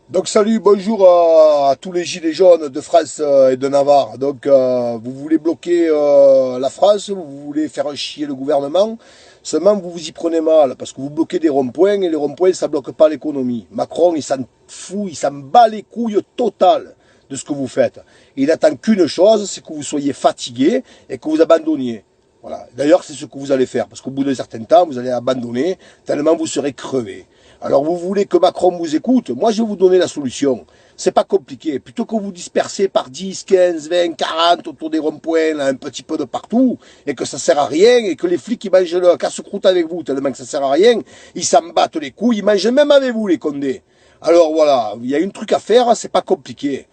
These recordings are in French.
Donc salut, bonjour à tous les gilets jaunes de France et de Navarre. Donc vous voulez bloquer la France, vous voulez faire chier le gouvernement. Seulement vous vous y prenez mal parce que vous bloquez des ronds-points et les ronds-points ça bloque pas l'économie. Macron il s'en fout, il s'en bat les couilles total de ce que vous faites. Il attend qu'une chose, c'est que vous soyez fatigué et que vous abandonniez. Voilà. D'ailleurs, c'est ce que vous allez faire, parce qu'au bout d'un certain temps, vous allez abandonner, tellement vous serez crevé. Alors, vous voulez que Macron vous écoute? Moi, je vais vous donner la solution. C'est pas compliqué. Plutôt que vous disperser par 10, 15, 20, 40 autour des ronds-points, là, un petit peu de partout, et que ça sert à rien, et que les flics, ils mangent le casse-croûte avec vous, tellement que ça sert à rien, ils s'en battent les couilles, ils mangent même avec vous, les condés. Alors, voilà. Il y a un truc à faire, c'est pas compliqué.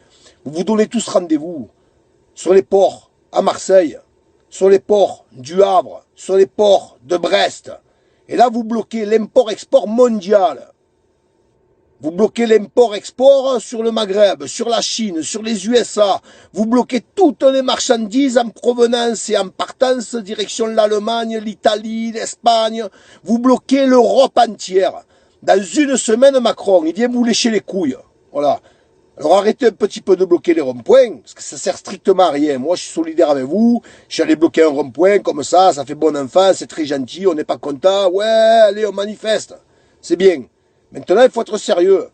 Vous vous donnez tous rendez-vous sur les ports à Marseille, sur les ports du Havre, sur les ports de Brest. Et là, vous bloquez l'import-export mondial. Vous bloquez l'import-export sur le Maghreb, sur la Chine, sur les USA. Vous bloquez toutes les marchandises en provenance et en partance, direction l'Allemagne, l'Italie, l'Espagne. Vous bloquez l'Europe entière. Dans une semaine, Macron, il vient vous lécher les couilles. Voilà. Alors arrêtez un petit peu de bloquer les ronds-points, parce que ça sert strictement à rien. Moi, je suis solidaire avec vous. Je suis allé bloquer un rond-point comme ça fait bon enfant, c'est très gentil, on n'est pas content. Ouais, allez, on manifeste. C'est bien. Maintenant, il faut être sérieux.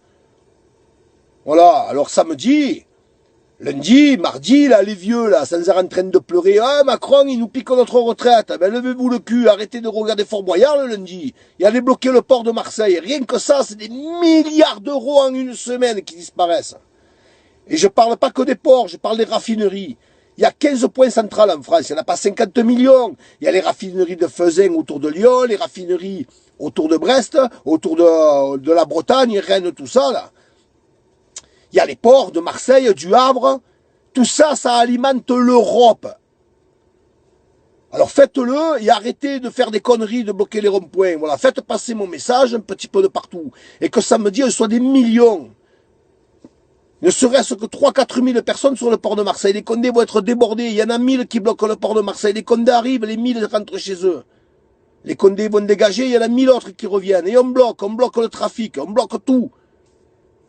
Voilà. Alors samedi, lundi, mardi, là, les vieux, là, sans arrêt en train de pleurer. Ah, Macron, il nous pique notre retraite. Ben, levez-vous le cul, arrêtez de regarder Fort Boyard le lundi. Et allez bloquer le port de Marseille. Rien que ça, c'est des milliards d'euros en une semaine qui disparaissent. Et je parle pas que des ports, je parle des raffineries. Il y a 15 points centrales en France, il n'y en a pas 50 millions. Il y a les raffineries de Fezin autour de Lyon, les raffineries autour de Brest, autour de la Bretagne, Rennes, tout ça, là. Il y a les ports de Marseille, du Havre. Tout ça, ça alimente l'Europe. Alors faites-le et arrêtez de faire des conneries, de bloquer les ronds-points. Voilà, faites passer mon message un petit peu de partout. Et que samedi, on soit des millions. Ne serait-ce que 3-4 000 personnes sur le port de Marseille. Les Condés vont être débordés. Il y en a 1000 qui bloquent le port de Marseille. Les Condés arrivent, les 1000 rentrent chez eux. Les Condés vont dégager, il y en a 1000 autres qui reviennent. Et on bloque le trafic, on bloque tout.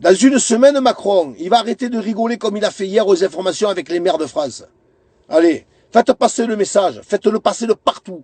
Dans une semaine, Macron, il va arrêter de rigoler comme il a fait hier aux informations avec les maires de France. Allez, faites passer le message, faites-le passer de partout.